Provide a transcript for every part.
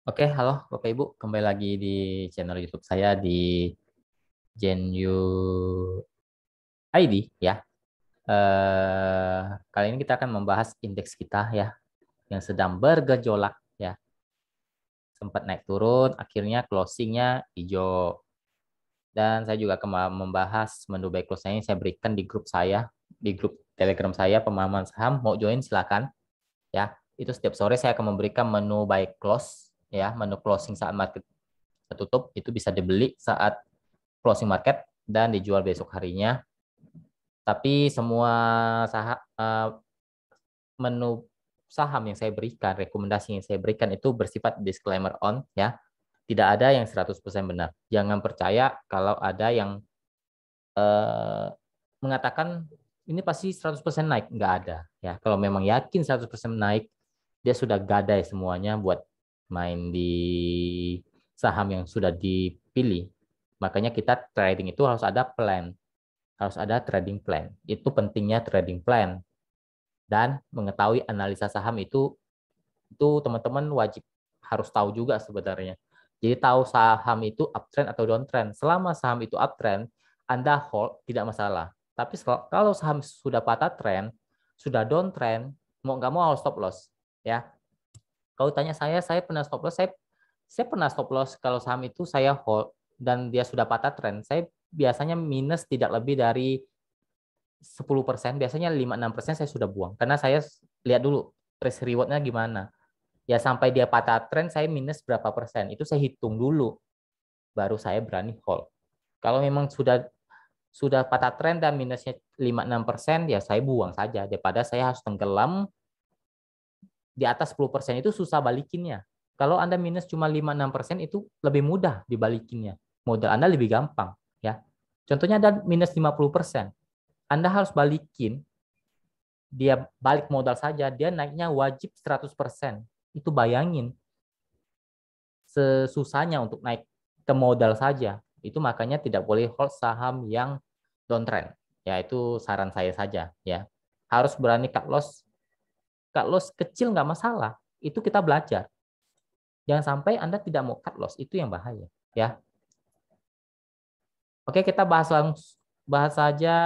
Oke, halo Bapak Ibu, kembali lagi di channel YouTube saya di Genu ID ya. Kali ini kita akan membahas indeks kita ya yang sedang bergejolak ya, sempat naik turun, akhirnya closingnya hijau. Dan saya juga akan membahas menu buy close-nya yang saya berikan di grup saya, di grup Telegram saya pemahaman saham. Mau join silakan ya. Itu setiap sore saya akan memberikan menu buy close ya, menu closing saat market tutup itu bisa dibeli saat closing market dan dijual besok harinya. Tapi semua saham, menu saham yang saya berikan, rekomendasi yang saya berikan itu bersifat disclaimer on ya. Tidak ada yang 100% benar. Jangan percaya kalau ada yang eh, mengatakan ini pasti 100% naik. Nggak ada ya. Kalau memang yakin 100% naik, dia sudah gadai semuanya buat main di saham yang sudah dipilih. Makanya kita trading itu harus ada plan, harus ada trading plan. Itu pentingnya trading plan dan mengetahui analisa saham itu teman-teman wajib harus tahu juga sebenarnya. Jadi tahu saham itu uptrend atau downtrend. Selama saham itu uptrend, Anda hold tidak masalah. Tapi kalau saham sudah patah trend, sudah downtrend, mau nggak mau harus stop loss ya. Kalau tanya saya pernah stop loss, saya pernah stop loss kalau saham itu saya hold dan dia sudah patah trend. Saya biasanya minus tidak lebih dari 10%, biasanya 5-6% saya sudah buang. Karena saya lihat dulu risk rewardnya gimana. Ya sampai dia patah trend saya minus berapa persen. Itu saya hitung dulu. Baru saya berani hold. Kalau memang sudah patah trend dan minusnya 5-6%, ya saya buang saja. Daripada saya harus tenggelam di atas 10%, itu susah balikinnya. Kalau Anda minus cuma 5-6% itu lebih mudah dibalikinnya. Modal Anda lebih gampang. Ya. Contohnya ada minus 50%. Anda harus balikin, dia balik modal saja, dia naiknya wajib 100%. Itu bayangin sesusahnya untuk naik ke modal saja. Itu makanya tidak boleh hold saham yang downtrend. Ya itu saran saya saja ya. Harus berani cut loss. Cut loss kecil nggak masalah. Itu kita belajar. Jangan sampai Anda tidak mau cut loss, itu yang bahaya ya. Oke, kita bahas saja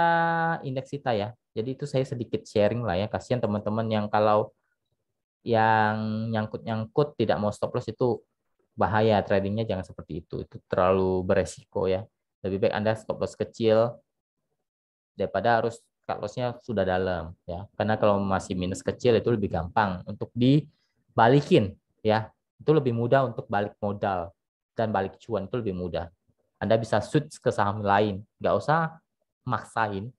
indeks kita ya. Jadi itu saya sedikit sharing lah ya. Kasihan teman-teman yang kalau yang nyangkut-nyangkut tidak mau stop loss itu bahaya, tradingnya jangan seperti itu terlalu beresiko ya. Lebih baik Anda stop loss kecil daripada harus cut lossnya sudah dalam ya, karena kalau masih minus kecil itu lebih gampang untuk dibalikin ya, itu lebih mudah untuk balik modal dan balik cuan itu lebih mudah. Anda bisa switch ke saham lain, nggak usah maksain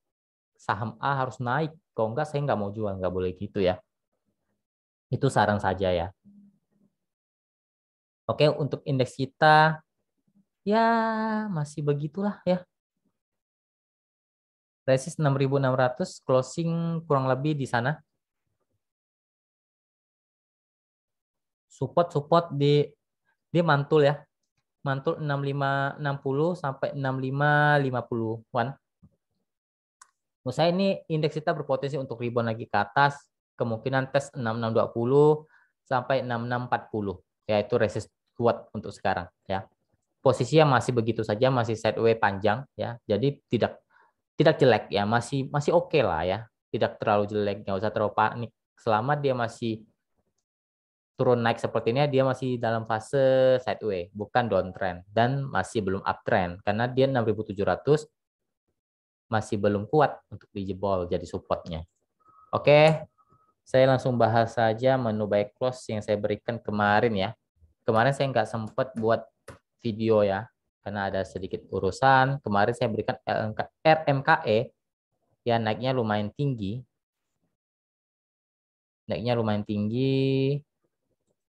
saham A harus naik, kalau nggak saya nggak mau jual, nggak boleh gitu ya. Itu saran saja ya. Oke, untuk indeks kita ya masih begitulah ya. Resist 6.600, closing kurang lebih di sana. Support-support di mantul ya. Mantul 6560 sampai 6550-an. Menurut saya ini indeks kita berpotensi untuk rebound lagi ke atas. Kemungkinan tes 6620 sampai 6640. Ya itu resist kuat untuk sekarang ya. Posisinya masih begitu saja, masih sideways panjang ya. Jadi tidak tidak jelek ya, masih masih oke lah ya. Tidak terlalu jelek, nggak usah terlalu panik. Selama dia masih turun naik sepertinya, dia masih dalam fase sideways, bukan downtrend dan masih belum uptrend karena dia 6.700 masih belum kuat untuk dijebol jadi supportnya. Oke, saya langsung bahas saja menu buy close yang saya berikan kemarin ya. Kemarin saya nggak sempat buat video ya karena ada sedikit urusan. Kemarin saya berikan RMKE ya, naiknya lumayan tinggi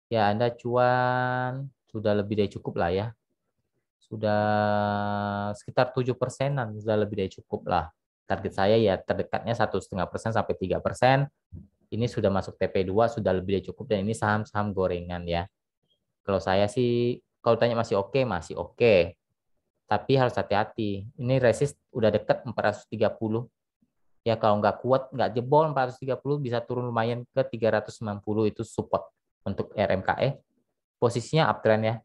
ya. Anda cuan sudah lebih dari cukup lah ya, sudah sekitar 7%-an, sudah lebih dari cukup lah. Target saya ya terdekatnya 1,5% sampai 3%. Ini sudah masuk TP2, sudah lebih dari cukup dan ini saham-saham gorengan ya. Kalau saya sih, kalau tanya masih oke, masih oke. Tapi harus hati-hati. Ini resist udah dekat 430. Ya kalau nggak kuat, nggak jebol 430, bisa turun lumayan ke 390, itu support untuk RMKE. posisinya uptrend ya.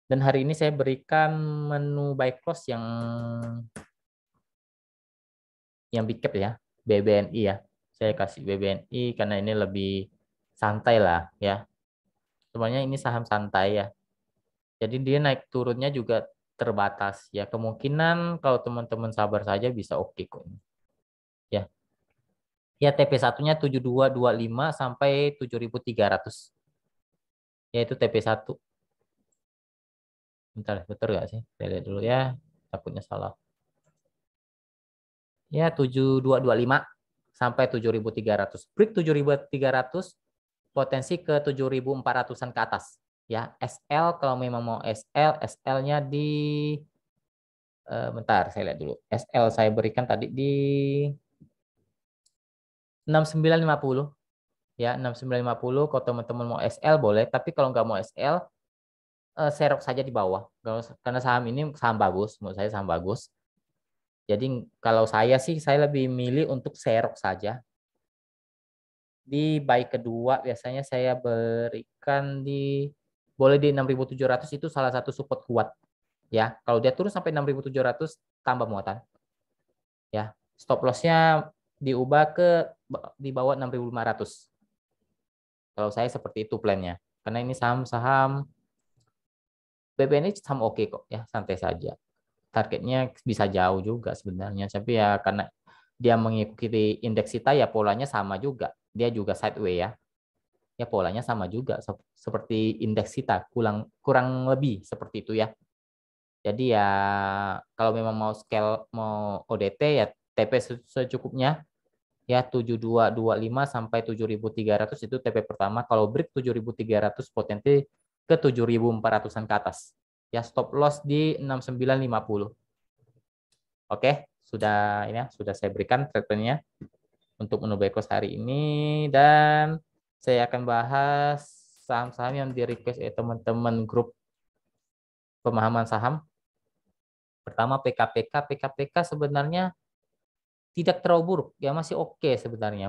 Dan hari ini saya berikan menu buy close yang big cap ya, BBNI ya. Saya kasih BBNI karena ini lebih santai lah ya. Sebenarnya ini saham santai ya. Jadi dia naik turunnya juga terbatas ya. Kemungkinan kalau teman-teman sabar saja bisa oke kok. Ya. Ya TP1-nya 7225 sampai 7300. Yaitu TP1. Bentar, betul nggak sih? Saya lihat dulu ya. Takutnya salah. Ya 7225 sampai 7300. Break 7300, potensi ke 7400-an ke atas. Ya, SL kalau memang mau SL, SL-nya di bentar saya lihat dulu. SL saya berikan tadi di 6950 ya, 6950. Kalau teman-teman mau SL boleh, tapi kalau nggak mau SL, serok saja di bawah. Karena saham ini saham bagus, menurut saya saham bagus. Jadi kalau saya sih saya lebih milih untuk serok saja. Di buy kedua biasanya saya berikan di boleh di 6.700, itu salah satu support kuat ya. Kalau dia turun sampai 6.700 tambah muatan ya. Stop lossnya diubah ke di bawah 6.500. Kalau saya seperti itu plannya. Karena ini saham-saham BBNI saham oke kok ya, santai saja. Targetnya bisa jauh juga sebenarnya, tapi ya karena dia mengikuti indeks kita ya polanya sama juga. Dia juga sideways ya. Ya polanya sama juga seperti indeks kita, kurang kurang lebih seperti itu ya. Jadi ya kalau memang mau scale mau ODT ya TP secukupnya ya 7225 sampai 7300 itu TP pertama. Kalau break 7300 potensi ke 7400-an ke atas. Ya stop loss di 6950. Oke, sudah ini ya, sudah saya berikan treatmentnya untuk menu back close hari ini, dan saya akan bahas saham-saham yang di request teman-teman grup pemahaman saham. Pertama PKPK. PKPK sebenarnya tidak terlalu buruk ya, masih oke sebenarnya,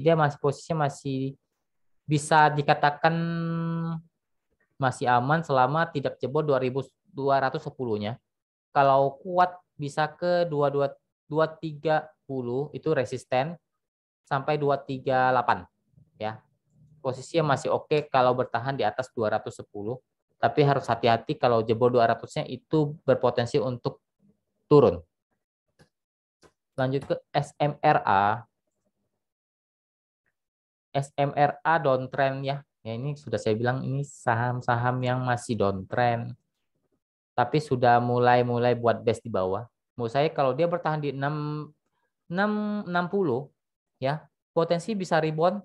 dia masih posisinya masih bisa dikatakan masih aman selama tidak jebol 2210-nya. Kalau kuat bisa ke 2310 itu resisten sampai 238 ya. Posisinya masih oke kalau bertahan di atas 210, tapi harus hati-hati kalau jebol 200-nya itu berpotensi untuk turun. Lanjut ke SMRA. SMRA downtrend ya. Ya ini sudah saya bilang ini saham-saham yang masih downtrend. Tapi sudah mulai buat base di bawah. Menurut saya kalau dia bertahan di 60 ya, potensi bisa rebound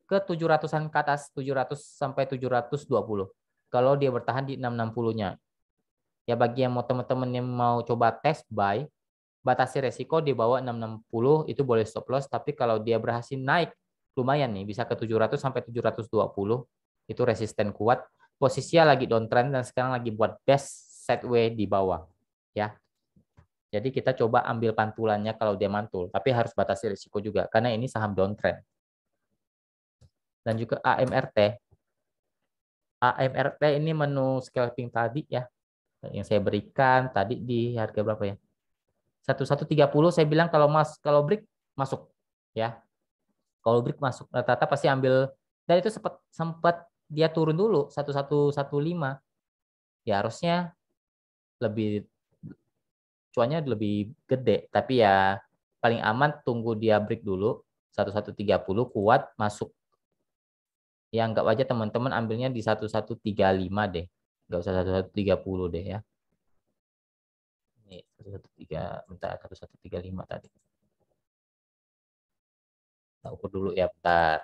ke 700-an ke atas, 700 sampai 720. Kalau dia bertahan di 660-nya. Ya bagi yang mau teman-teman yang mau coba test buy, batasi resiko di bawah 660 itu boleh stop loss, tapi kalau dia berhasil naik lumayan nih, bisa ke 700 sampai 720, itu resisten kuat. Posisinya lagi downtrend dan sekarang lagi buat best sideways di bawah ya. Jadi kita coba ambil pantulannya kalau dia mantul, tapi harus batasi risiko juga karena ini saham downtrend. Dan juga AMRT. AMRT ini menu scalping tadi ya, yang saya berikan tadi di harga berapa ya? 1130 saya bilang kalau break masuk ya. Kalau break masuk rata-rata pasti ambil, dan itu sempat dia turun dulu 1115. Ya harusnya lebih cuannya lebih gede, tapi ya paling aman tunggu dia break dulu 1130 kuat masuk. Ya anggap aja teman-teman ambilnya di 1135 deh. Enggak usah 1130 deh ya. Ini 113, bentar, 1135 tadi. Kita ukur dulu ya, bentar.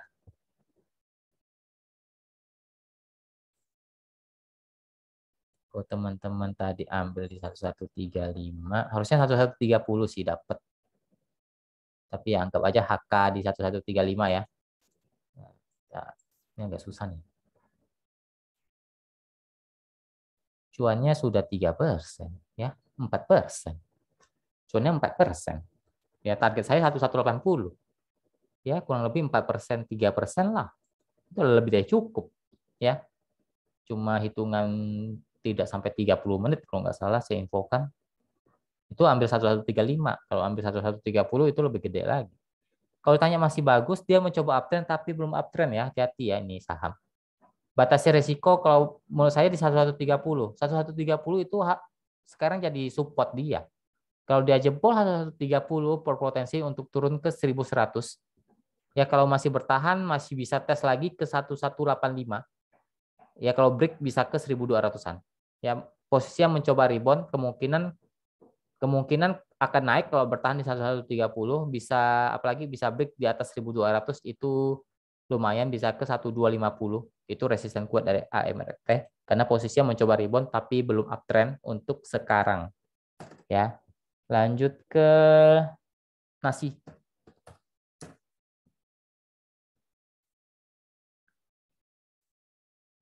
Kalau teman-teman tadi ambil di 1135, harusnya 1130 sih dapat. Tapi ya anggap aja HK di 1135 ya. Nah, ini agak susah nih. Cuannya sudah 3%, ya, 4%. Cuannya 4%. Ya target saya 1180. Ya kurang lebih 4%, 3% lah. Itu lebih dari cukup. Ya. cuma hitungan tidak sampai 30 menit kalau nggak salah saya infokan. Itu ambil 1135. Kalau ambil 1130 itu lebih gede lagi. Kalau tanya masih bagus, dia mencoba uptrend tapi belum uptrend ya. Hati-hati ya ini saham. Batasnya resiko kalau menurut saya di 1130. 1130 itu sekarang jadi support dia. Kalau dia jebol 1130 berpotensi untuk turun ke 1100. Ya kalau masih bertahan masih bisa tes lagi ke 1185. Ya kalau break bisa ke 1200-an. Ya posisinya mencoba rebound, kemungkinan akan naik kalau bertahan di 1130, bisa apalagi bisa break di atas 1200 itu lumayan bisa ke 1250. Itu resisten kuat dari AMRT karena posisinya mencoba rebound tapi belum uptrend untuk sekarang. Ya. Lanjut ke nasi.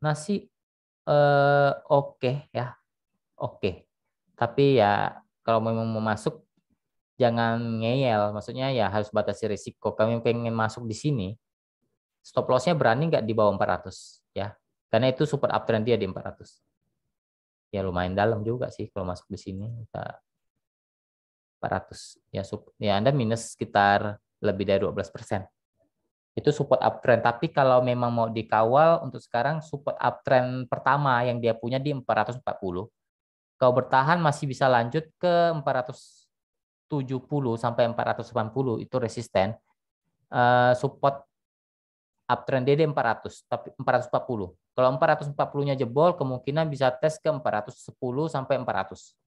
Nasi oke ya. Oke. Tapi ya kalau memang mau masuk jangan ngeyel. Maksudnya ya harus batasi risiko. Kami pengen masuk di sini, stop loss-nya berani nggak di bawah 400 ya. Karena itu support uptrend dia di 400. Ya lumayan dalam juga sih kalau masuk di sini. 400 ya, ya Anda minus sekitar lebih dari 12%. Itu support uptrend. Tapi kalau memang mau dikawal untuk sekarang support uptrend pertama yang dia punya di 440. Kalau bertahan masih bisa lanjut ke 470 sampai 480 itu resisten. Support uptrend dia di 400 tapi 440. Kalau 440-nya jebol kemungkinan bisa tes ke 410 sampai 400.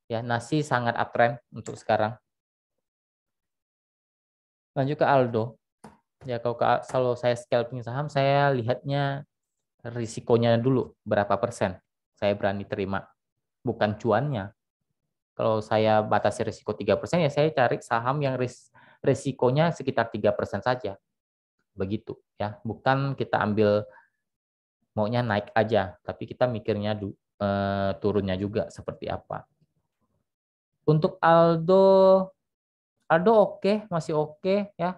Ya, nasi sangat uptrend untuk sekarang. Lanjut ke Aldo. Ya kalau saya scalping saham saya lihatnya risikonya dulu berapa persen saya berani terima, bukan cuannya. Kalau saya batasi risiko 3% ya saya cari saham yang risikonya sekitar 3% saja. Begitu ya, bukan kita ambil maunya naik aja, tapi kita mikirnya turunnya juga seperti apa. Untuk Aldo oke, masih oke ya.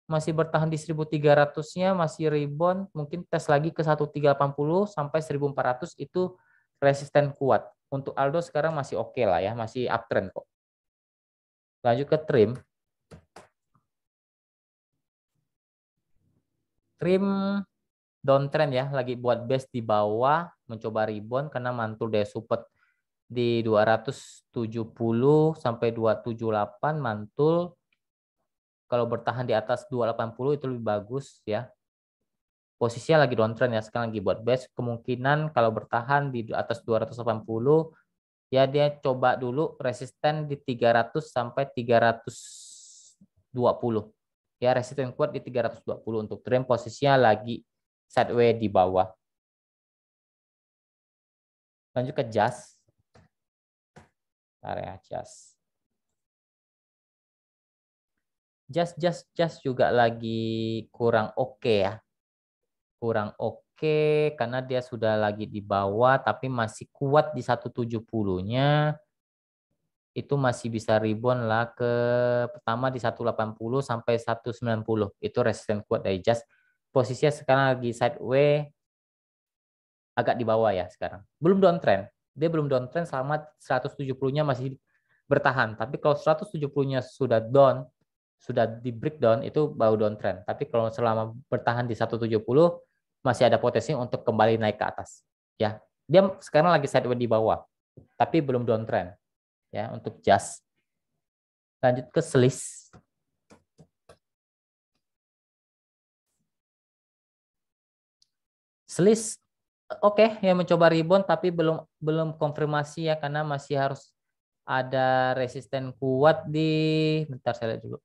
Masih bertahan di 1300-nya, masih rebound, mungkin tes lagi ke 1380 sampai 1400 itu resisten kuat. Untuk Aldo sekarang masih oke lah ya, masih uptrend kok. Lanjut ke Trim. Trim downtrend ya, lagi buat base di bawah, mencoba rebound karena mantul dari support di 270 sampai 278 mantul. Kalau bertahan di atas 280 itu lebih bagus ya. Posisinya lagi downtrend ya, sekarang lagi buat base. Kemungkinan kalau bertahan di atas 280 ya dia coba dulu resisten di 300 sampai 320. Ya resisten kuat di 320 untuk trim, posisinya lagi sideways di bawah. Lanjut ke JAS. Area JAS. JAS juga lagi kurang oke ya. Kurang oke karena dia sudah lagi di bawah tapi masih kuat di 170-nya. Itu masih bisa rebound lah ke pertama di 180 sampai 190. Itu resisten kuat dari JAS. Posisinya sekarang lagi sideways agak di bawah ya sekarang. Belum downtrend. Dia belum downtrend selama 170-nya masih bertahan. Tapi kalau 170-nya sudah down, sudah di breakdown itu baru downtrend. Tapi kalau selama bertahan di 170 masih ada potensi untuk kembali naik ke atas. Ya, dia sekarang lagi sideways di bawah, tapi belum downtrend. Ya, untuk JAS. Lanjut ke SLIS. SLIS oke, ya mencoba rebound tapi belum konfirmasi ya karena masih harus ada resisten kuat di bentar saya lihat dulu.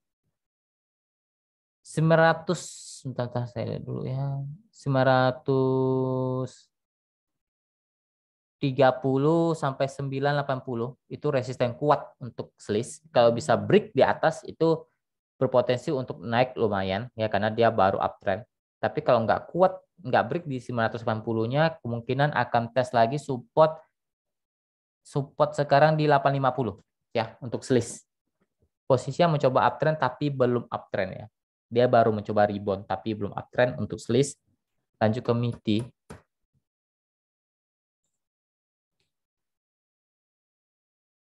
900 bentar saya lihat dulu ya. 930 sampai 980 itu resisten kuat untuk SLIS. Kalau bisa break di atas itu berpotensi untuk naik lumayan ya karena dia baru uptrend. Tapi kalau nggak kuat, nggak break di 980-nya, kemungkinan akan tes lagi support sekarang di 850 ya untuk SLIS. Posisinya mencoba uptrend tapi belum uptrend ya. Dia baru mencoba rebound tapi belum uptrend untuk SLIS. Lanjut ke MITI.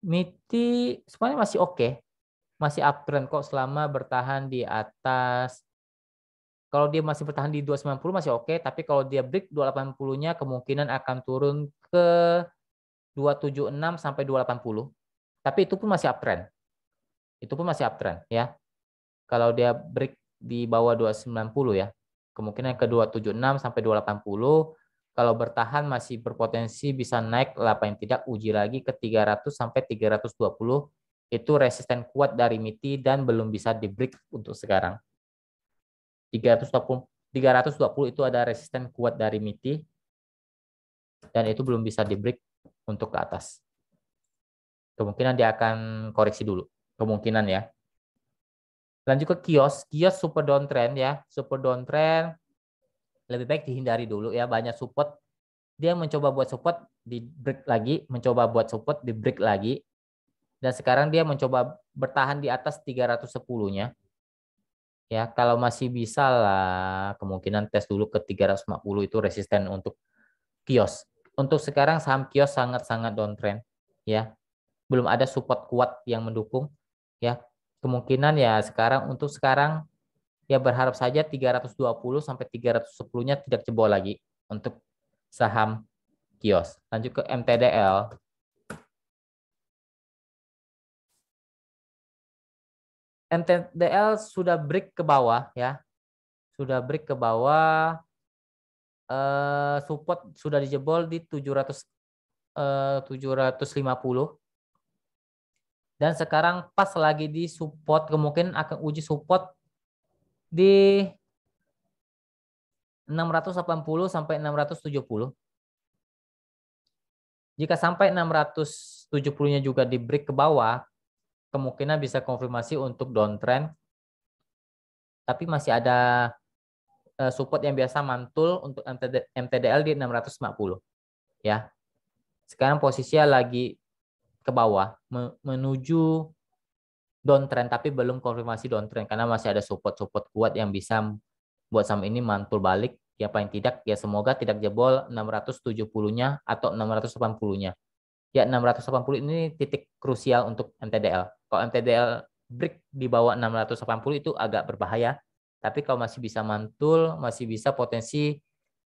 MITI sebenarnya masih oke. Masih uptrend kok selama bertahan di atas. Kalau dia masih bertahan di 290 masih oke, tapi kalau dia break 280-nya kemungkinan akan turun ke 276 sampai 280. Tapi itu pun masih uptrend. Itu pun masih uptrend ya. Kalau dia break di bawah 290 ya, kemungkinan ke 276 sampai 280. Kalau bertahan masih berpotensi bisa naik lah, paling tidak uji lagi ke 300 sampai 320. Itu resisten kuat dari MITI dan belum bisa di break untuk sekarang. 320 itu ada resisten kuat dari MITI dan itu belum bisa di break untuk ke atas. Kemungkinan dia akan koreksi dulu. Kemungkinan ya. Lanjut ke kios. Kios super downtrend ya. Super downtrend lebih baik dihindari dulu ya. Banyak support. Dia mencoba buat support di break lagi. Mencoba buat support di break lagi. Dan sekarang dia mencoba bertahan di atas 310-nya. Ya, kalau masih bisa lah kemungkinan tes dulu ke 350 itu resisten untuk kios. Untuk sekarang saham kios sangat-sangat downtrend ya. Belum ada support kuat yang mendukung ya. Kemungkinan ya sekarang untuk sekarang ya berharap saja 320 sampai 310-nya tidak jebol lagi untuk saham kios. Lanjut ke MTDL. MTDL sudah break ke bawah ya. Sudah break ke bawah, support sudah dijebol di 750 dan sekarang pas lagi di support, kemungkinan akan uji support di 680 sampai 670. Jika sampai 670-nya juga di break ke bawah, kemungkinan bisa konfirmasi untuk downtrend, tapi masih ada support yang biasa mantul untuk MTDL di 650 ya. Sekarang posisinya lagi ke bawah menuju downtrend, tapi belum konfirmasi downtrend karena masih ada support-support kuat yang bisa buat saham ini mantul balik. Ya paling tidak ya semoga tidak jebol 670-nya atau 680-nya. Ya 680 ini titik krusial untuk MTDL. Kalau MTDL break di bawah 680 itu agak berbahaya. Tapi kalau masih bisa mantul, masih bisa potensi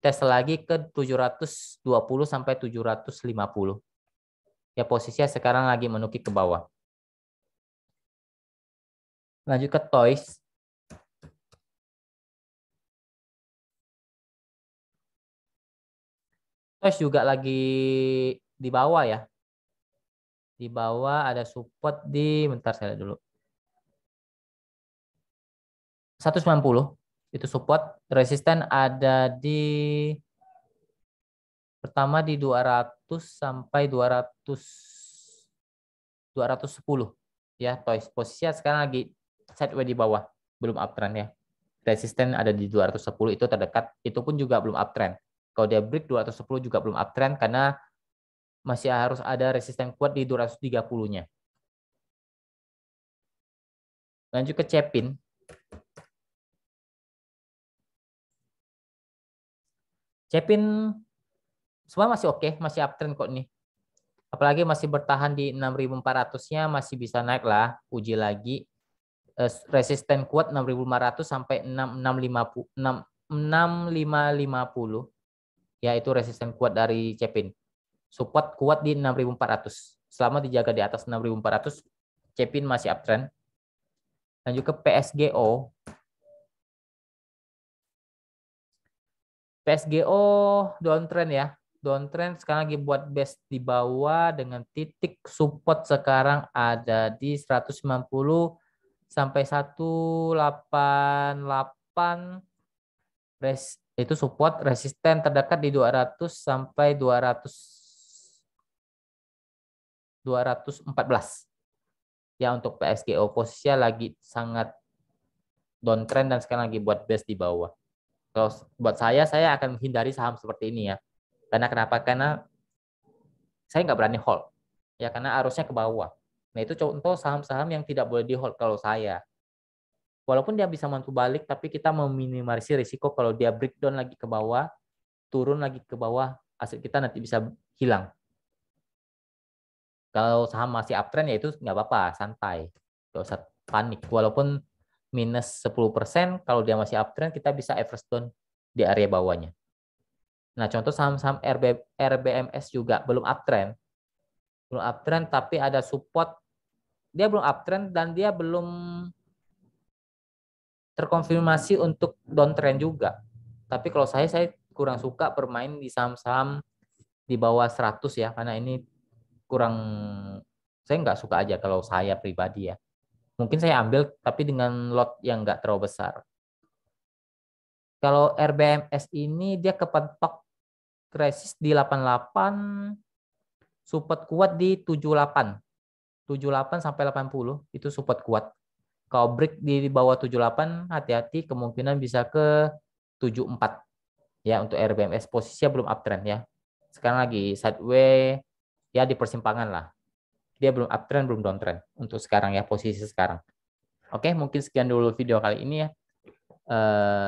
tes lagi ke 720 sampai 750. Ya posisinya sekarang lagi menukik ke bawah. Lanjut ke Toys. Toys juga lagi di bawah ya. Di bawah ada support di, bentar saya lihat dulu. 190 itu support, resisten ada di pertama di 200 sampai 210 ya. Toys posisinya sekarang lagi sideways di bawah, belum uptrend ya. Resisten ada di 210 itu terdekat, itu pun juga belum uptrend. Kalau dia break 210 juga belum uptrend karena masih harus ada resisten kuat di 230-nya. Lanjut ke Cepin. Cepin semua masih oke, masih uptrend kok nih. Apalagi masih bertahan di 6.400-nya, masih bisa naik lah, uji lagi. Resisten kuat 6.500 sampai 6.550. Ya, itu resisten kuat dari Cepin. Support kuat di 6.400. Selama dijaga di atas 6.400, Cepin masih uptrend. Lanjut ke PSGO. PSGO downtrend ya. Downtrend sekarang lagi buat base di bawah dengan titik support sekarang ada di 190 sampai 188. Itu support, resisten terdekat di 200 sampai 214. Ya untuk PSGO posisinya lagi sangat downtrend dan sekarang lagi buat base di bawah. Kalau buat saya akan hindari saham seperti ini ya. Karena kenapa? Karena saya nggak berani hold. Ya karena arusnya ke bawah. Nah itu contoh saham-saham yang tidak boleh di hold kalau saya. Walaupun dia bisa mantul balik, tapi kita meminimalisir risiko kalau dia breakdown lagi ke bawah, turun lagi ke bawah, aset kita nanti bisa hilang. Kalau saham masih uptrend ya itu nggak apa-apa, santai. Nggak usah panik. Walaupun minus 10%, kalau dia masih uptrend kita bisa average down di area bawahnya. Nah, contoh saham-saham RBMS juga belum uptrend. Belum uptrend tapi ada support. Dia belum uptrend dan dia belum terkonfirmasi untuk downtrend juga. Tapi kalau saya kurang suka bermain di saham-saham di bawah 100 ya, karena ini kurang, saya nggak suka aja kalau saya pribadi ya. Mungkin saya ambil tapi dengan lot yang nggak terlalu besar. Kalau RBMS ini dia kepentok krisis di 88, support kuat di 78. 78 sampai 80 itu support kuat. Kalau break di bawah 78, hati-hati kemungkinan bisa ke 74 ya untuk RBMS. Posisinya belum uptrend ya. Sekarang lagi sideways ya di persimpangan lah. Dia belum uptrend, belum downtrend untuk sekarang ya, posisi sekarang. Oke, mungkin sekian dulu video kali ini ya.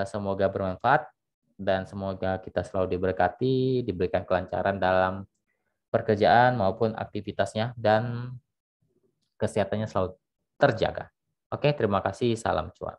Semoga bermanfaat dan semoga kita selalu diberkati, diberikan kelancaran dalam pekerjaan maupun aktivitasnya dan kesehatannya selalu terjaga. Oke, terima kasih. Salam cuan.